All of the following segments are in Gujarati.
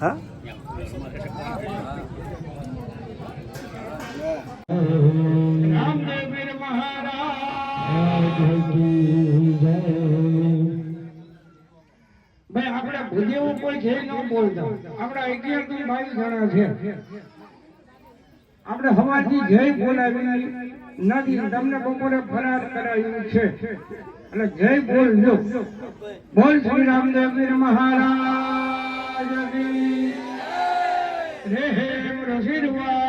હા રામદેવ મહારાજ ભાઈ આપણે ભૂદેવું કોઈ છે ન બોલતા આપણા 11 થી 22 જણા છે આપણે હવાથી જય બોલાવી નથી તમને બપોરે ફરાર કરાવ્યું છે એટલે જય બોલજો બોલ શ્રી રામદેવ મહારાજ કી રે રસીદવા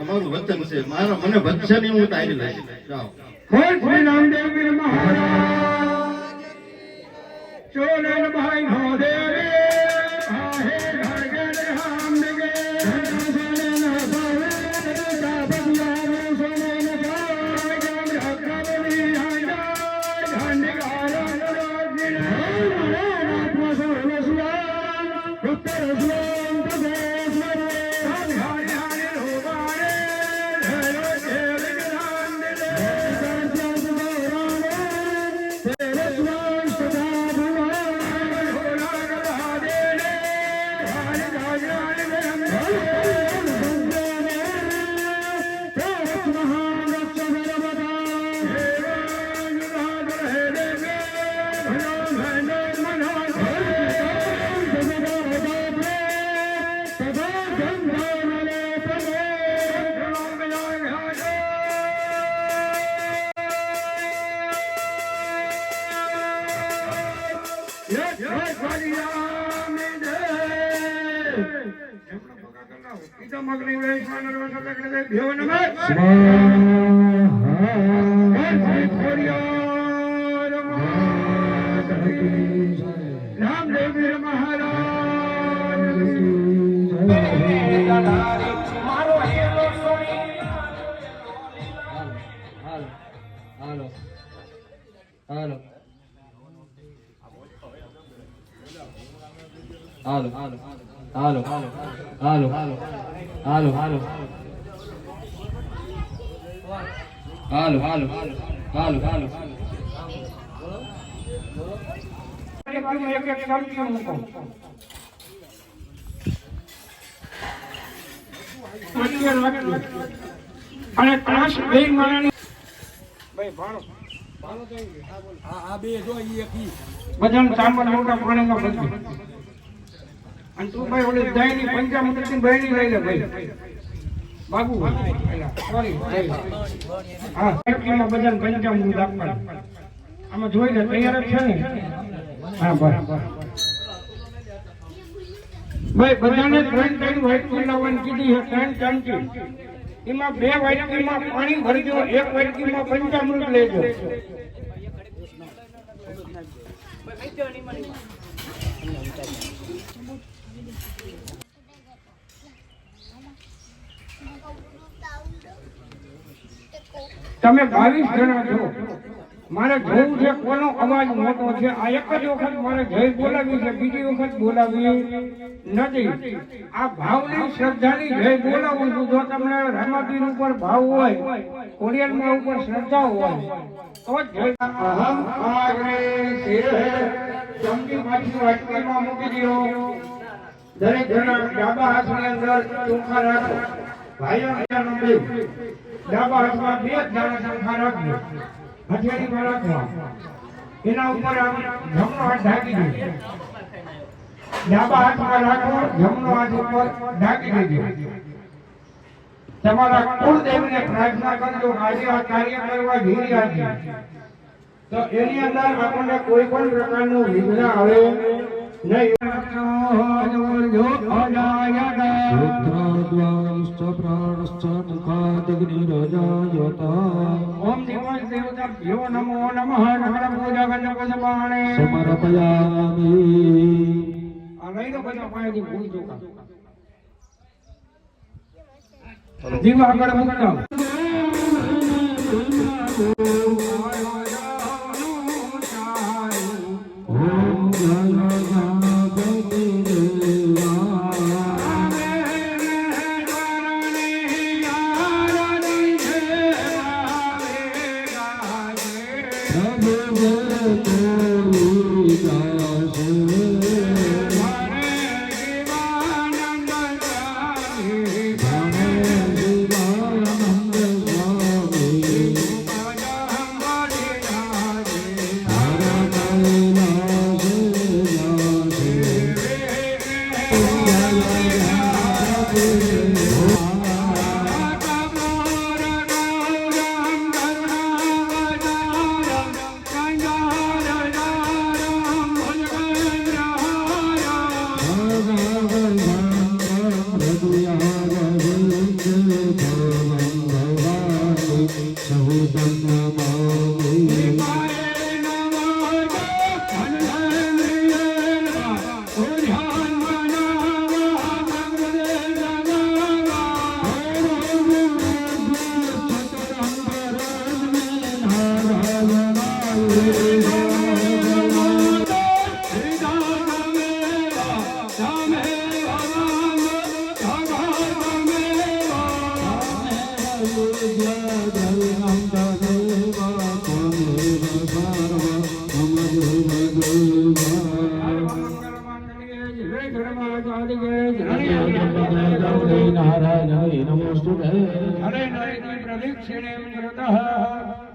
અમારું વચન છે મારા મને વચન હું તારી લઈશ જાઓ શ્રી રામદેવ મહારાજ ચોલન ભાઈ મહોદેવ રામ રામદેવ મહારાજ મારો હેલો સોની હાલો હાલો હાલો હાલો હાલો હાલો હાલો હાલો હાલો હાલો હાલો હાલો હાલો એક એક ચાલતી મૂકો અને ત્રાસ બે માણસની ભાઈ ભાણો આ બે જો ઈ એકી બધાને સામાન મોટા પાણીમાં ભરતી અને તું ભાઈ ઓલી દહીંની પંચામૃતની બહેની લઈ લે ભાઈ બાબુ સોરી હા એમાં બધાને પંચામૃત આપવાનું આમાં જોઈ લે તૈયાર જ છે ને હા બસ ભાઈ બધાને ત્રણ વાટકી લાવવાની કીધી છે ત્રણ ચામચી એમાં બે વાટકીમાં પાણી ભરજો એક વાટકીમાં પંચામૃત લેજો તમે 22 જણા છો મારે જોવું છે કોનો અવાજ મોટો છે આ એક જ વખત મારે જય બોલાવી છે બીજી વખત બોલાવી નથી આ ભાવની શ્રદ્ધાની જય બોલાવું છું જો તમને રામાપીર ઉપર ભાવ હોય કોડિયાલમાં ઉપર શ્રદ્ધા હોય તો જય અહમ આગ્રે શિર ચમકી પાછી વાટકીમાં મૂકી દો દરેક જણા ડાબા હાથની અંદર ચોખા રાખો ભાઈઓ બે ડાબા હાથમાં બે દાણા ચોખા રાખજો હથિયારીમાં રાખવા એના ઉપર આમ જમણો હાથ ઢાંકી દો ડાબા હાથમાં રાખો જમણો હાથ ઉપર ઢાંકી દેજો તમારા કુળદેવને પ્રાર્થના કરજો આજે આ કાર્ય કરવા જઈ રહ્યા છે તો એની અંદર આપણને કોઈ પણ પ્રકારનું વિઘ્ન આવે નહીં ઓમ નિવાસ દેવતાભ્યો નમો નમઃ નમઃ પૂજા ગણપતમાણે સમર્પયામિ આ લઈ લો બધા પાણીથી ભૂલ ચોખા દીવા આગળ મૂકતા ઓમ જય ગણપતિ દેવા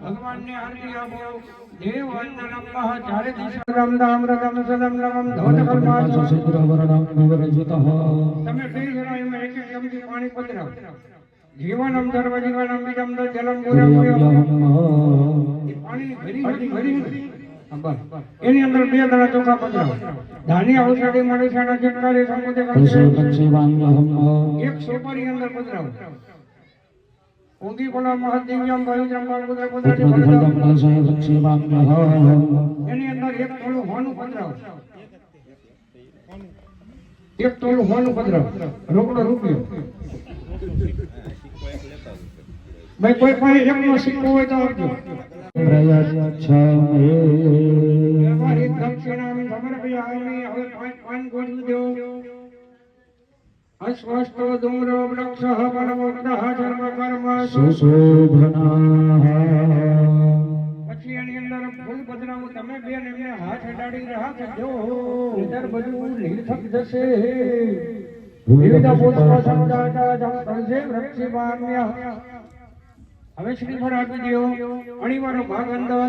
ભગવાનને આરતી આપો દેવ અન્નલંબઃ ચારે દિશામ દામ્રતમ સદમ નમમ ધોતકલ્પાસો સિદ્ધવર્ણમ વિવરજિતઃ તમે બે જણા એમાં એક એક ચમચી પાણી પધરાવો જીવનમ સર્વ જીવનમ વિદમ જલમ પુરમ એ પાણી ભરી એની અંદર 2 દાણા ચોખા પધરાવો. ધાની ઔષધિ મળે છે અને ચટકારી સંપત્તિ કરે છે. એક સોપારી અંદર પધરાવો. ઊંધી કોલા મહાદેવ્યમ ભવિદ્રમ પુત્ર પુત્રથી ફળદમ. એની અંદર 1 તોલું હોનું પધરાવો. 1 તોલું હોનું પધરાવો. રોકડો રૂપિયો. ભાઈ કોઈ પાસે એકનો સિક્કો હોય તો આપજો. વ્યવહારિક દક્ષિણામ સમર્પયામિ. હવે 5 ગોઠવી દો. અસ્વસ્તો ધૂમ્રો વૃક્ષઃ પરમોક્તઃ સર્વ કર્મ પછી એની અંદર ફૂલ પધરાવું. તમે બેન એમને હાથ અડાડી રાખજો. ઇધર બધું નિર્થક જશે. વિવિધ પુષ્પ સમજાતા જમ તલસે વૃક્ષિવામ્ય. હવે શ્રીફળ આપી દો. અણીવાનો ભાગ અંદર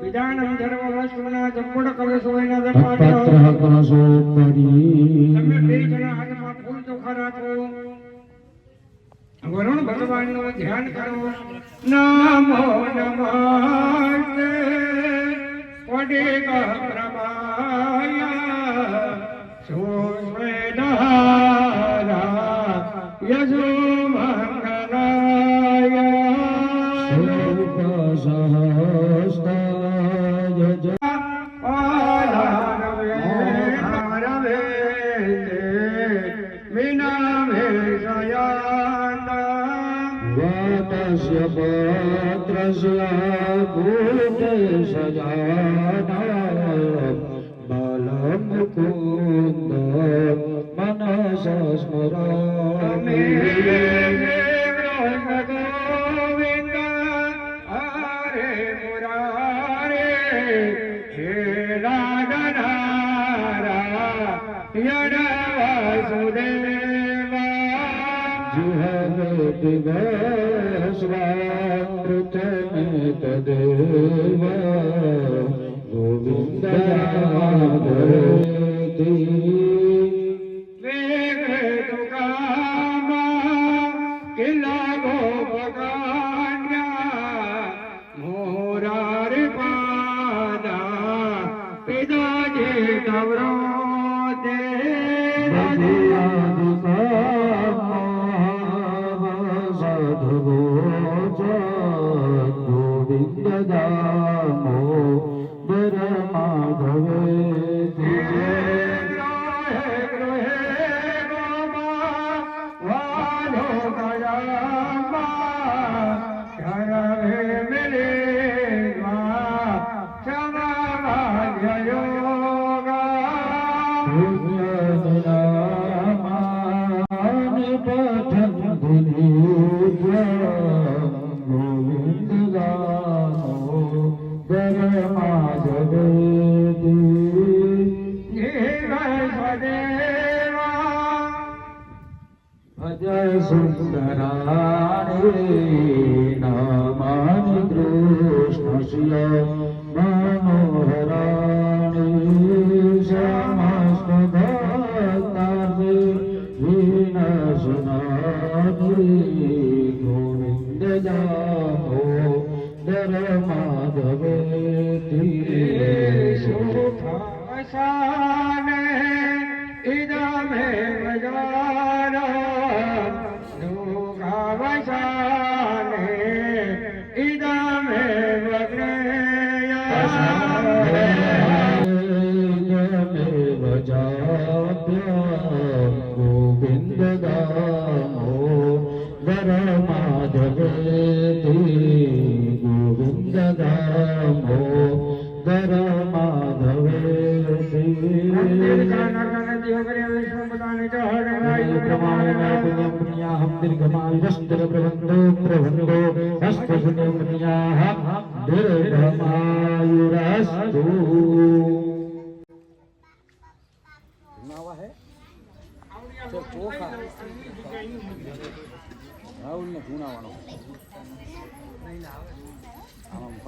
વિધાનમ સર્વ વસ્તુના જપડ કલશ હોયના દરપાટો. તમે 2 જણા હાથમાં ફૂલ ચોખા રાખો. વરુણ ભગવાનનું ધ્યાન કરો. નમો નમસ્તે વડિક પ્રભાય સુસ્વેદારા યજો મંગલાય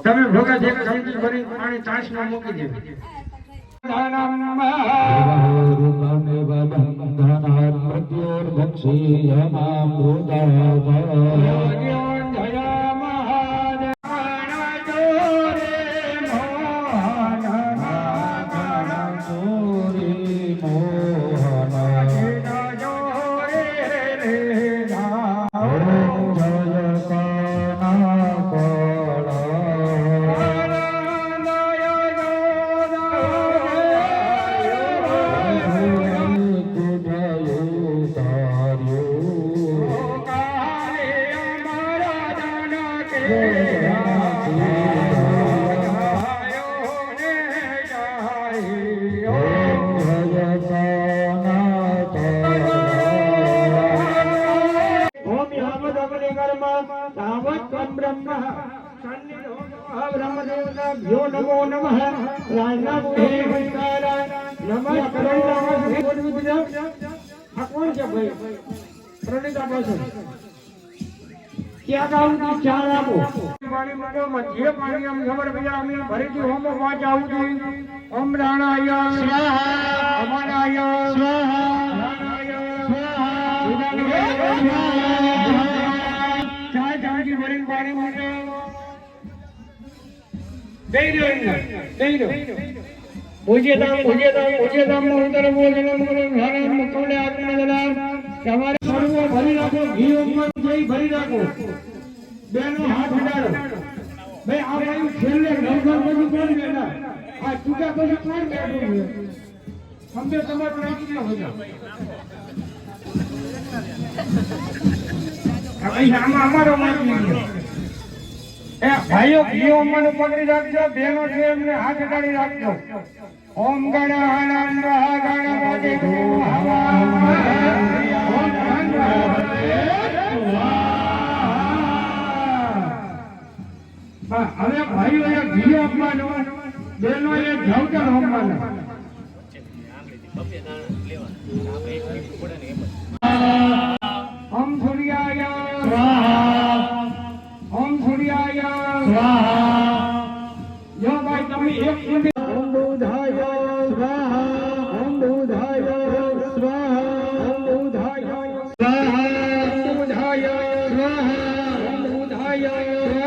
તમે ભોગા જે સમજી ભરી પાણી તાસમાં મૂકી દેવું. રામદેવતા ભ્યો નમો નમઃ રાજના બોલે નમસ્કાર નમસ્કાર આ કોણ છે ભાઈ પ્રણીતા પાસે ક્યાં ગાવું તું ચાર આપો પાણી માંગો જે પાણી આમ ખબર ભૈયા અમે ભરીથી હોમો પાંચ આવું છું ઓમ રાણાય સ્વાહા અમારાય સ્વાહા રાણાય સ્વાહા ચાર ચાંદી ભરીને પાણી માંગો દઈ દો પૂજ્યતામ ઉત્તર ભોજનમ હરમ મુકલે આત્મદલામ તમારે સર્વ ભરી રાખો ઘી ઉપર જઈ ભરી રાખો બેનો હાથ ઉડાડો ભાઈ આ ભાઈ છેલ્લે નવઘર બધું કોણ બેઠા આ ચૂકા બધું કોણ બેઠું છે સમજે તમારે રાખી દો બધા ભાઈ આમાં અમારો માર્ગ નહીં એ ભાઈઓ ઘી અમને પકડી રાખજો બેનો છે એમને હાથ ઉડાડી રાખજો ઓમ ગણ આનંદ ગણપતિ હવે ભાઈઓ એ ઘી આપવાનો બેનો એ જવતર આપવાનો ઓમ સૂર્યાય સ્વાહા ઓમ સૂર્યાય સ્વાહા જો ભાઈ તમે એક સુધી ઓમ બુધાય સ્વાહા ઓમ બુધાય સ્વાહા ઓમ બુધાય સ્વાહા ઓમ બુધાય સ્વાહા ઓમ બુધાય